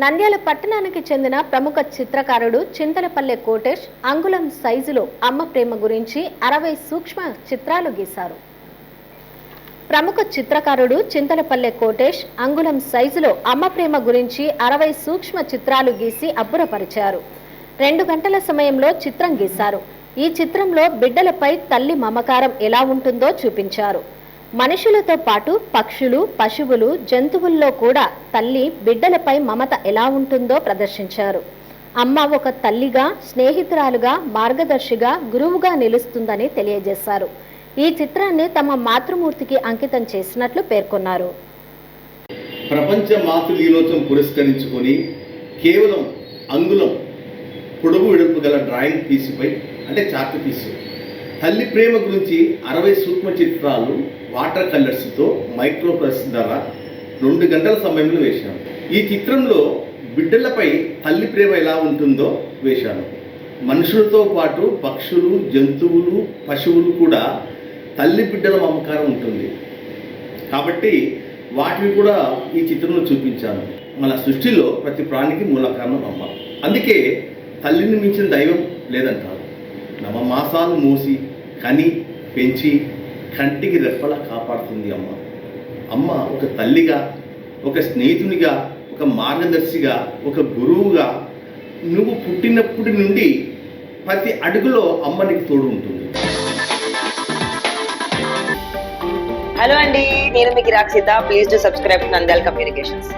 నంద్యాల పట్టణానికి చెందిన ప్రముఖ చిత్రకారుడు చింతలపల్లె కోటేష్ అంగుళం సైజులో అమ్మ ప్రేమ గురించి 60 సూక్ష్మ చిత్రాలు గీశారు. ప్రముఖ చిత్రకారుడు చింతలపల్లె కోటేష్ అంగుళం సైజులో అమ్మ ప్రేమ గురించి 60 సూక్ష్మ చిత్రాలు గీసి అబ్బురపరిచారు. 2 గంటల సమయంలో చిత్రం గీశారు. ఈ చిత్రంలో బిడ్డలపై తల్లి మమకారం ఎలా ఉంటుందో చూపించారు. మనుషులతో పాటు పక్షులు, పశువులు, జంతువుల్లో కూడా తల్లి బిడ్డలపై మమత ఎలా ఉంటుందో ప్రదర్శించారు. అమ్మ ఒక తల్లిగా, స్నేహితురాలుగా, మార్గదర్శిగా, గురువుగా నిలుస్తుందని తెలియజేశారు. ఈ చిత్రాన్ని తమ మాతృమూర్తికి అంకితం చేసినట్లు పేర్కొన్నారు. ప్రపంచ మాతృ దినోత్సవం పురస్కరించుకొని కేవలం అంగుళం పొడవు వెడల్పు గల డ్రాయింగ్ పీసుపై అంటే చార్ట్ పీసు తల్లి ప్రేమ గురించి 60 సూక్ష్మ చిత్రాలు వాటర్ కలర్స్తో మైక్రోప్రస్ ద్వారా 2 గంటల సమయంలో వేశాను. ఈ చిత్రంలో బిడ్డలపై తల్లి ప్రేమ ఎలా ఉంటుందో వేశాను. మనుషులతో పాటు పక్షులు, జంతువులు, పశువులు కూడా తల్లి బిడ్డల మమకారం ఉంటుంది కాబట్టి వాటిని కూడా ఈ చిత్రంలో చూపించాను. మన సృష్టిలో ప్రతి ప్రాణికి మూల కారణం అమ్మ. అందుకే తల్లిని మించిన దైవం లేదంటారు. నవమాసాలు మోసి కని పెంచి కంటికి రెప్పలా కాపాడుతుంది అమ్మ. అమ్మ ఒక తల్లిగా, ఒక స్నేహితునిగా, ఒక మార్గదర్శిగా, ఒక గురువుగా నువ్వు పుట్టినప్పటి నుండి ప్రతి అడుగులో అమ్మ నీకు తోడు ఉంటుంది. హలో అండి, నేను మీకు Rakshitha. Please do subscribe to Nandyal communications.